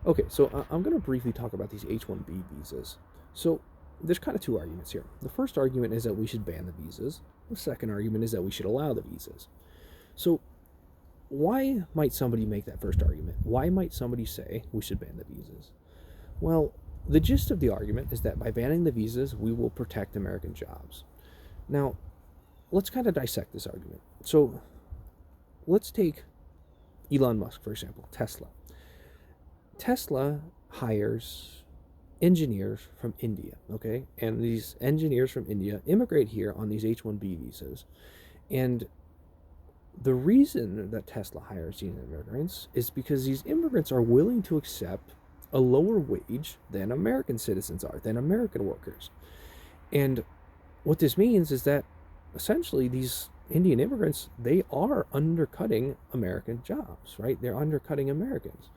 Okay, so I'm going to briefly talk about these H-1B visas. So there's kind of two arguments here. The first argument is that we should ban the visas. The second argument is that we should allow the visas. So why might somebody make that first argument? Why might somebody say we should ban the visas? Well, the gist of the argument is that by banning the visas, we will protect American jobs. Now, let's kind of dissect this argument. So let's take Elon Musk, for example, Tesla. Tesla hires engineers from India, okay? And these engineers from India immigrate here on these H-1B visas. And the reason that Tesla hires these immigrants is because these immigrants are willing to accept a lower wage than American citizens are, than American workers. And what this means is that essentially these Indian immigrants, they are undercutting American jobs, right? They're undercutting Americans.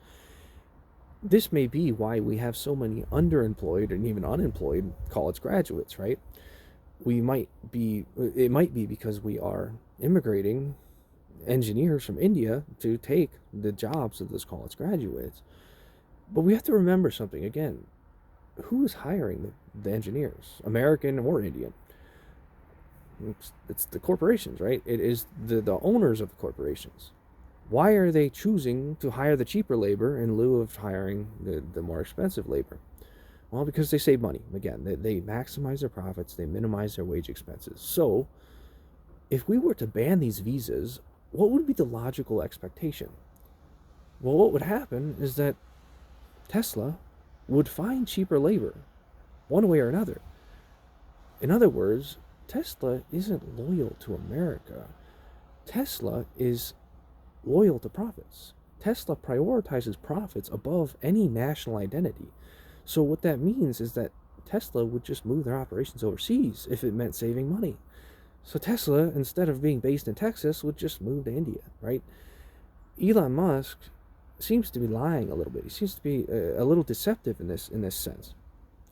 This may be why we have so many underemployed and even unemployed college graduates, right? It might be because we are immigrating engineers from India to take the jobs of those college graduates. But we have to remember something again. Who is hiring the engineers, American or Indian? It's the corporations, right? It is the owners of the corporations. Why are they choosing to hire the cheaper labor in lieu of hiring the more expensive labor? Well, because they save money. Again, they maximize their profits, they minimize their wage expenses. So, if we were to ban these visas, what would be the logical expectation? Well, what would happen is that Tesla would find cheaper labor, one way or another. In other words, Tesla isn't loyal to America. Tesla is loyal to profits. Tesla prioritizes profits above any national identity. So what that means is that Tesla would just move their operations overseas if it meant saving money. So Tesla, instead of being based in Texas, would just move to India, right? Elon Musk seems to be lying a little bit. He seems to be a little deceptive in this sense.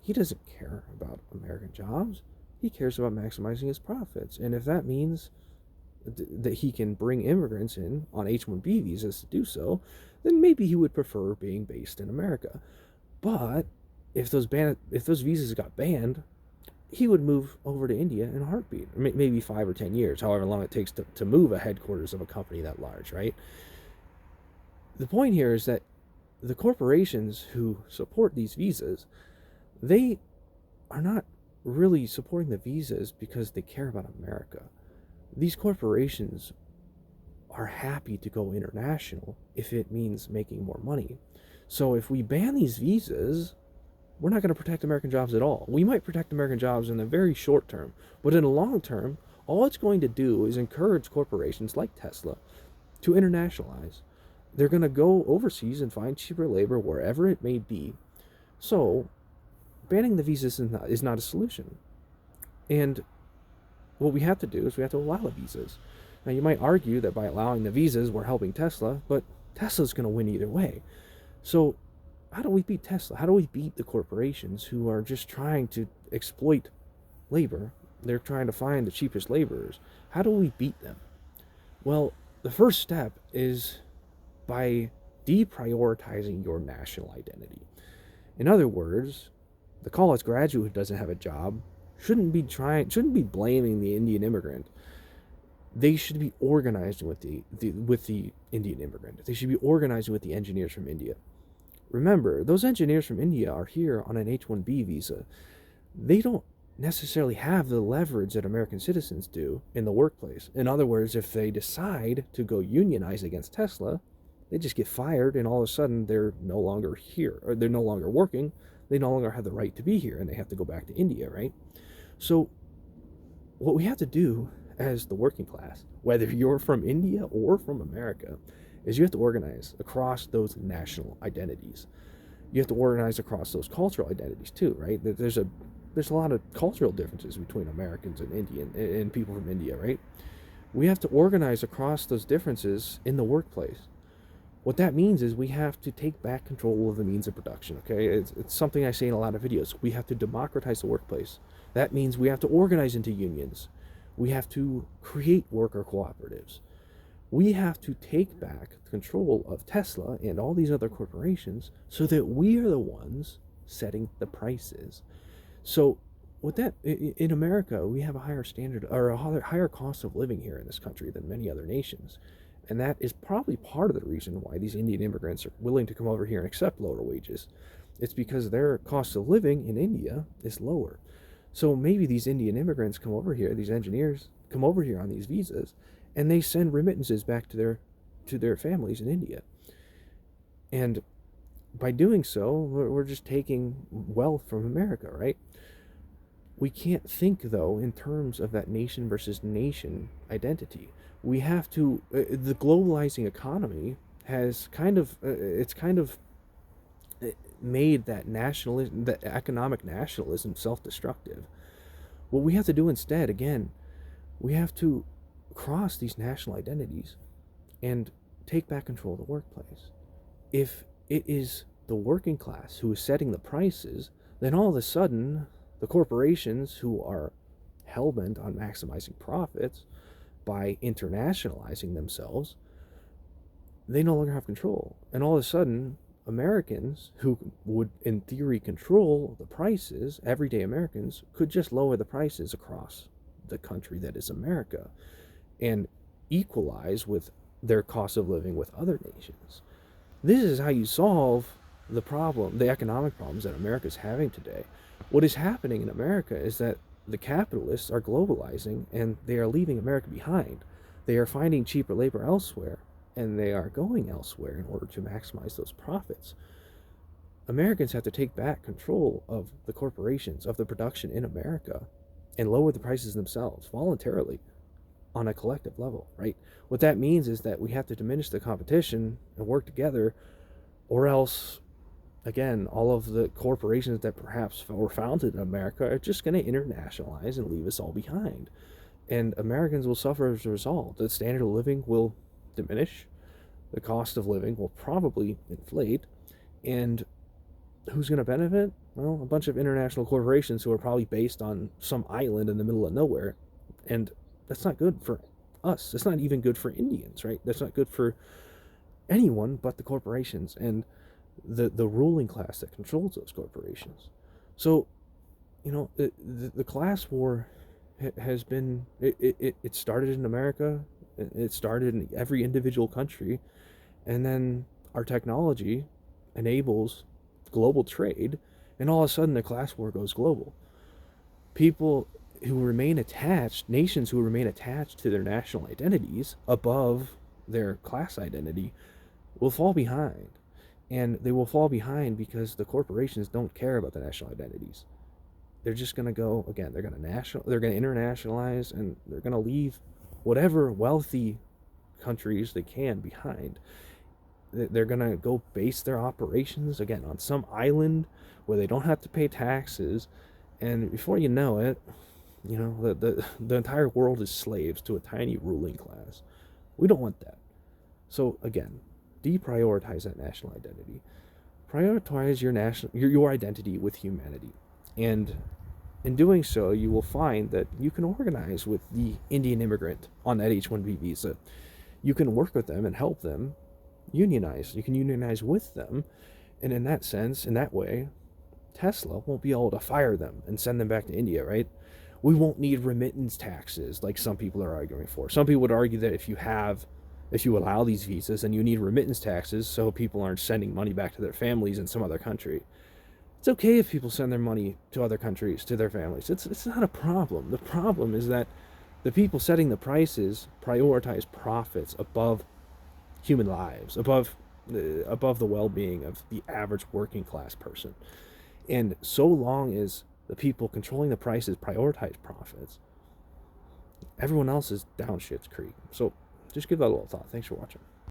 He doesn't care about American jobs. He cares about maximizing his profits. And if that means that he can bring immigrants in on H-1B visas to do so, then maybe he would prefer being based in America. But if those visas got banned, he would move over to India in a heartbeat. Maybe 5 or 10 years, however long it takes to move a headquarters of a company that large, right? The point here is that the corporations who support these visas, they are not really supporting the visas because they care about America. These corporations are happy to go international if it means making more money. So if we ban these visas, we're not going to protect American jobs at all. We might protect American jobs in the very short term, but in the long term, all it's going to do is encourage corporations like Tesla to internationalize. They're going to go overseas and find cheaper labor wherever it may be. So banning the visas is not a solution. And what we have to do is we have to allow the visas. Now, you might argue that by allowing the visas, we're helping Tesla, but Tesla's going to win either way. So how do we beat Tesla? How do we beat the corporations who are just trying to exploit labor? They're trying to find the cheapest laborers. How do we beat them? Well, the first step is by deprioritizing your national identity. In other words, the college graduate who doesn't have a job shouldn't be blaming the Indian immigrant. They should be organizing with the Indian immigrant. They should be organizing with the engineers from India. Remember, those engineers from India are here on an H-1B visa. They don't necessarily have the leverage that American citizens do in the workplace. In other words, if they decide to go unionize against Tesla, they just get fired, and all of a sudden they're no longer here, or they're no longer working. They no longer have the right to be here, and they have to go back to India, right? So what we have to do as the working class, whether you're from India or from America, is you have to organize across those national identities. You have to organize across those cultural identities too, right? There's a lot of cultural differences between Americans and Indian and people from India, right? We have to organize across those differences in the workplace. What that means is we have to take back control of the means of production, okay? It's something I say in a lot of videos. We have to democratize the workplace. That means we have to organize into unions. We have to create worker cooperatives. We have to take back control of Tesla and all these other corporations so that we are the ones setting the prices. So, with that, in America, we have a higher standard or a higher cost of living here in this country than many other nations. And that is probably part of the reason why these Indian immigrants are willing to come over here and accept lower wages. It's because their cost of living in India is lower. So maybe these Indian immigrants come over here, these engineers come over here on these visas, and they send remittances back to their families in India. And by doing so, we're just taking wealth from America, right? We can't think, though, in terms of that nation versus nation identity. We have to, the globalizing economy has it's kind of made that nationalism, that economic nationalism, self-destructive. What we have to do instead, again, we have to cross these national identities and take back control of the workplace. If it is the working class who is setting the prices, then all of a sudden, the corporations who are hell-bent on maximizing profits by internationalizing themselves, they no longer have control. And all of a sudden, Americans who would, in theory, control the prices, everyday Americans, could just lower the prices across the country that is America and equalize with their cost of living with other nations. This is how you solve the problem, the economic problems that America is having today. What is happening in America is that the capitalists are globalizing and they are leaving America behind. They are finding cheaper labor elsewhere and they are going elsewhere in order to maximize those profits. Americans have to take back control of the corporations, of the production in America, and lower the prices themselves voluntarily on a collective level, right? What that means is that we have to diminish the competition and work together, or else, again, all of the corporations that perhaps were founded in America are just going to internationalize and leave us all behind. And Americans will suffer as a result. The standard of living will diminish, the cost of living will probably inflate, and who's going to benefit? Well, a bunch of international corporations who are probably based on some island in the middle of nowhere. And that's not good for us. It's not even good for Indians, right? That's not good for anyone but the corporations and the ruling class that controls those corporations. So, the class war has been, it started in America, it started in every individual country, and then our technology enables global trade, and all of a sudden the class war goes global. People who remain attached, nations who remain attached to their national identities above their class identity, will fall behind. And they will fall behind because the corporations don't care about the national identities. They're just going to go, again, they're going to internationalize, and they're going to leave whatever wealthy countries they can behind. They're going to go base their operations, again, on some island where they don't have to pay taxes. And before you know it, the entire world is slaves to a tiny ruling class. We don't want that. So again, deprioritize that national identity. Prioritize your identity with humanity. And in doing so, you will find that you can organize with the Indian immigrant on that H-1B visa. You can work with them and help them unionize. You can unionize with them. And in that sense, in that way, Tesla won't be able to fire them and send them back to India, right? We won't need remittance taxes like some people are arguing for. Some people would argue that if you allow these visas, then you need remittance taxes so people aren't sending money back to their families in some other country. It's okay if people send their money to other countries, to their families. It's not a problem. The problem is that the people setting the prices prioritize profits above human lives, above the well-being of the average working class person. And so long as the people controlling the prices prioritize profits, everyone else is down shit's creek. So just give that a little thought. Thanks for watching.